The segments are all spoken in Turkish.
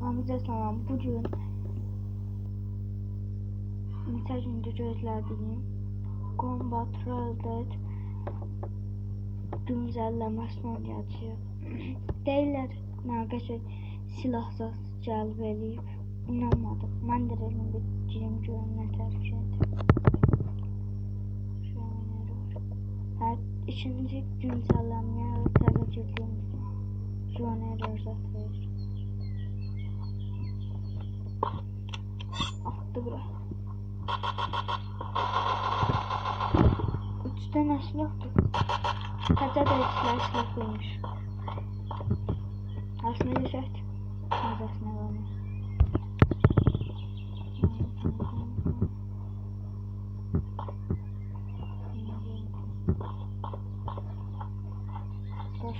Hamıza salam. Bugün misal gündür gözlədiyim Combat Rounded güncəlləməsini oynayacağıq. Deyirlər nəqəşə silahsız cəlb eləyib. İnanmadım. Mən də dedim bir girim görüm nə tərif şeydir. Hər ikinci güncəlləməyə təzə girdiyimiz Joiner öyrətir. Attı bura. 3 tane silahdır. Təzə də silah koymuş. Aslında geçək. Məzəsine qalmış. Koş.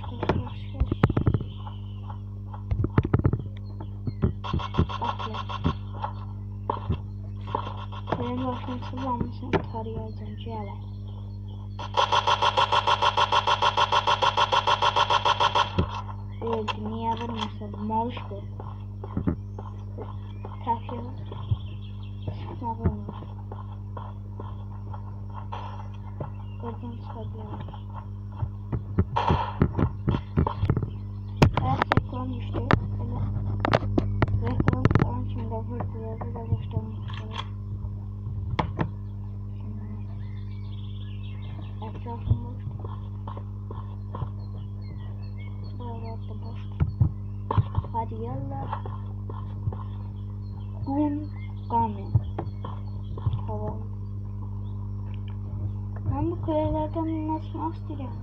Atla. Benim başına sıvlamışsın tarayacağım cüyələ. Öldü, niye vurmasın? Malış bu. Təfiyə var. Sıxmaq olmur. Oradan çıxabiliyor. Ayak reklam düştü. Reklam falan kimi de vurdular. Burada başlamışlar. Etrafım boş. Buralarda boş. Hadi yallah. Gami. Hava. Ben bu kulelerden nasıl astıracağım?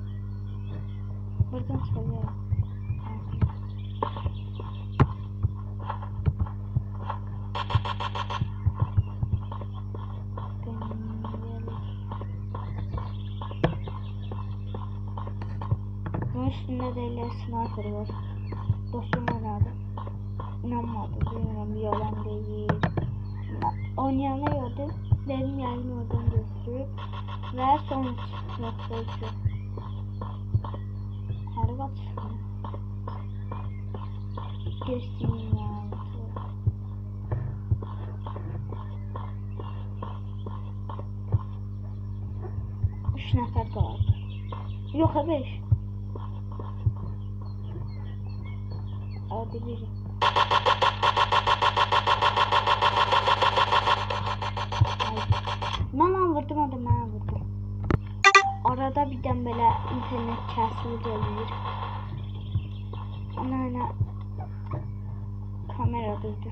Buradan söylüyorum. Bunun üstünde de sniper var. Dostum oynadı. İnanmadı. Bilmiyorum, yalan değil. Oynayana gördüm. Dedim yani oradan götürüp ve sonuç noktası. Harika çıkıyor. Göstereyim yani. 3 nəfər qaldı. Yox, 5. Hadi biri. Mən vurdum, adam mənə vurdu. Arada birdən belə internet kəsil gəlir. Ana kamera durdu.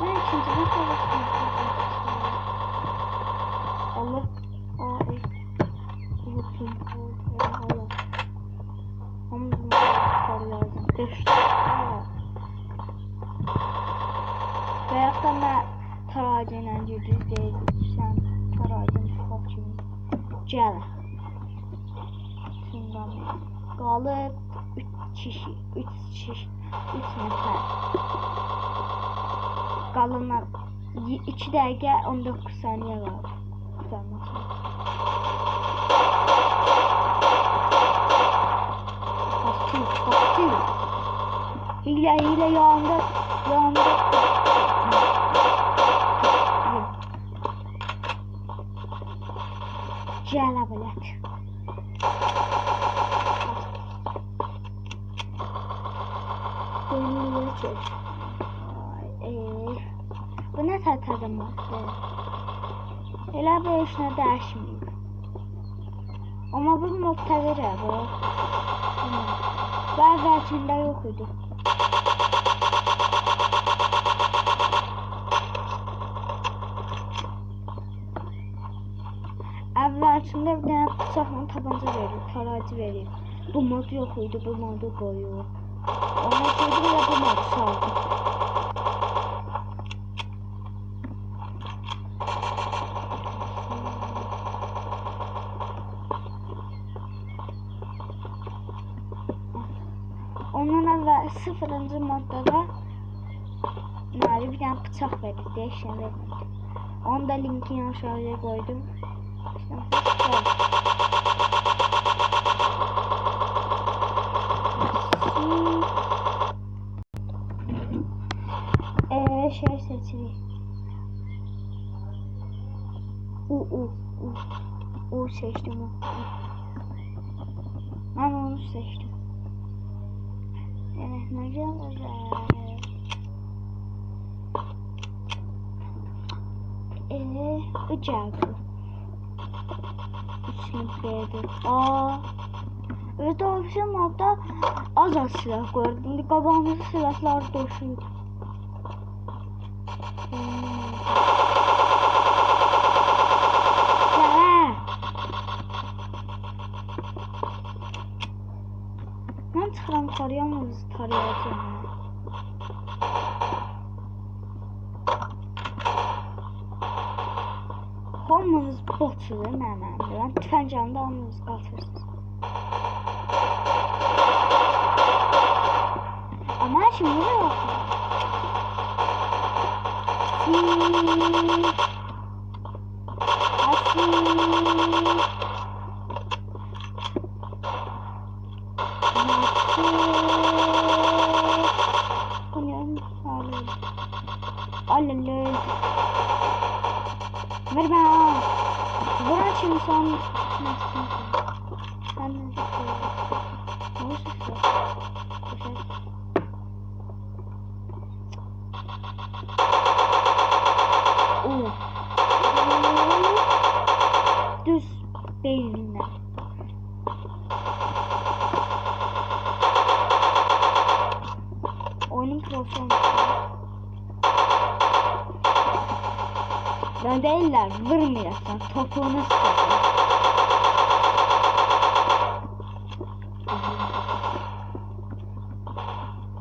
Ben ikinci bir çalıştım. Allah. Ay. Unuttum. Allah. Hamdını lazım. 5 Veyahut da tarayıcı ilə girdiz deyilsən. Tarayıcı ufaq kimi. Gəl. Şundan qalıb 3 nəfər. Qalanlar 2 dəqiqə 19 saniyə qaldı. Kaçtı. Hile yanında. Celabelet. Bu ne tadım var? Elə bir işinə dəyişməyib. Amma bu muhtəvirə bu. Və əvvəlcində yox idi. Əvvəlcində bir dənə bıçaqla tabanca verir, tarayıcı verir. Bu mod yox idi, bu modu qoyur. Ona görə də bu modu saldı. Ondan əvvəl 0-cı moddada bir dənə bıçaq verir, dəyişən vermədi. Onu da linkini aşağıya qoydum. O seçtim o. Ben onu seçtim. Evet, ne güzel. Geldi. İçini beğendim. Evet, ofisinin modda az silah koyardı. Şimdi qabağımızda silahlar doşuydu. Ben çıxıram tarayamaz tarayacağım. Hamınız botçudur mənim. Ben tüfəngəmdə hamınız qatırsınız. Ama şimdi ne yok? Ver bana. Bırak şimdi sen. Ben de düz beyninden. Oyunun prosu olmuş. Ben değiller, vurmuyorsan topuğunu sıkıyorsun.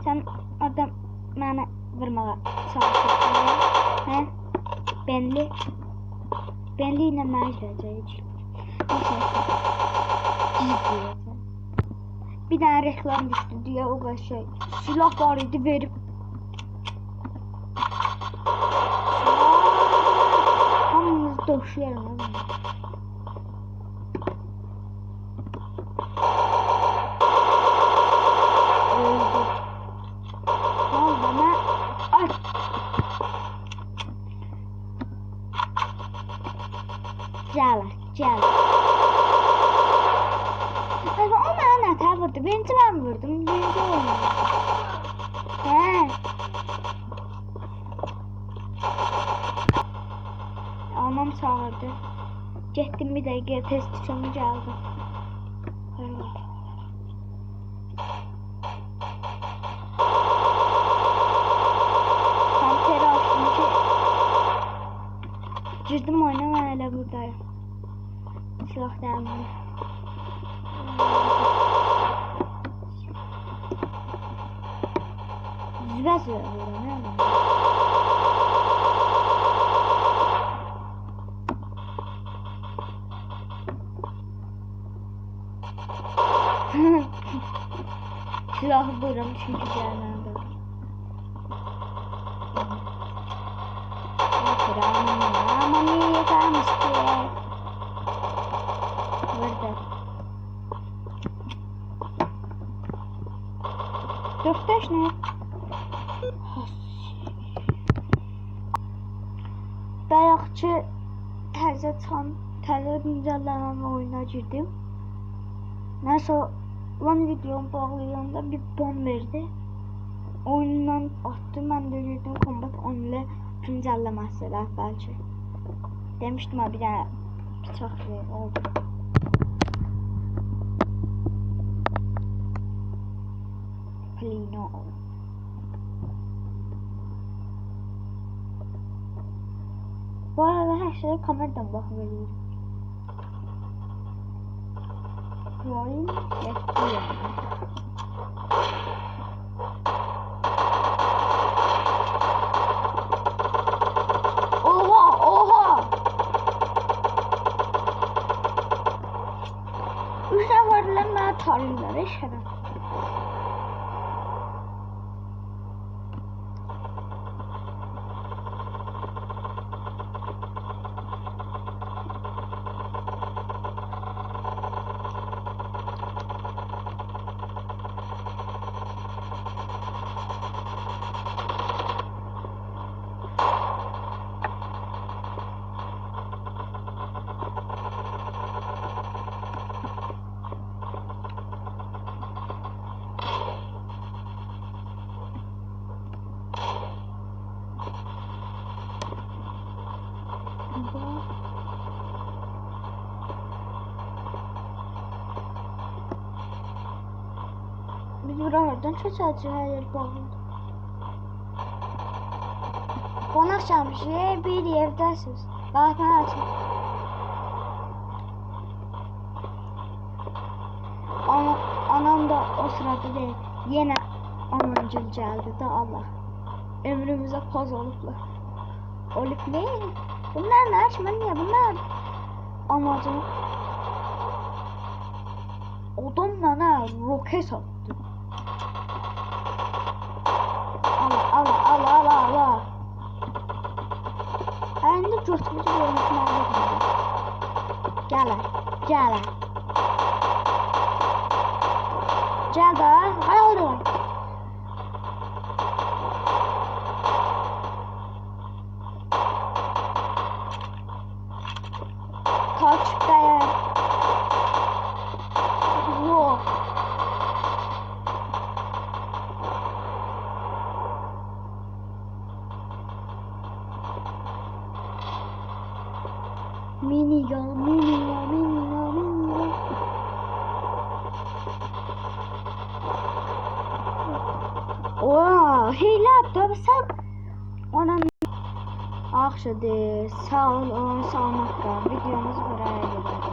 Sen adam bana vurmağa çalışıyorsun. He? Benli ile məcbəcək. Bir tane reklam düştü diye o kadar şey. Silah var idi verip. Hamımız döşüyelim abi. Öldü. Ne oldu bana? Ay. Gel. O bana hata vurdu. Birinci ben vurdum. Birinci olmadı. He. Anam çağırdı. Getdim bir dəqiqə test sonu gəldi. Kompüteri açtım ki girdim oyuna, ben elə buradayım. Silah dəlmir. Zübə vuruyor, ne adam? Silahı buyuram çünkü gelmedi. Ama niye kalmıştı? Burada. Dörttaş ne? Bayaqçı təzə güncəllənən oyuna girdim. Nəysə lan videomu bağlayanda bir bom verdi. Oyundan attı, mən də girdim Combat 10 ilə güncəlləməsi bəlkə. Demişdim bir dənə bıçaq oldu. Plino. Bu arada her şeye kameradan bakıyorum. Oyun bekliyor. Oha! Üç neferle bana tarıyorlar eşhedem. Biz buralardan keçəcəyik, hər yer bağlıdır. Qonaq gəlmişik, bir evdəsiz. Qapını açın. Anam da o sırada değil. Yine anancıl geldi de Allah. Ömrümüze poz oluplar. Olup ne? Bunlar ne açma niye bunlar? Amacım. Odamla ne? Roket attı. Allah. Elinde götümüzü görmüşüm aldım. Gel. Gel da, hay oğlum. Takipteyim. Yok. Mini ya. Ooo, hile tabi sen onun akşadı. Sağ olun, sağlamakla videomuz buraya gidiyor.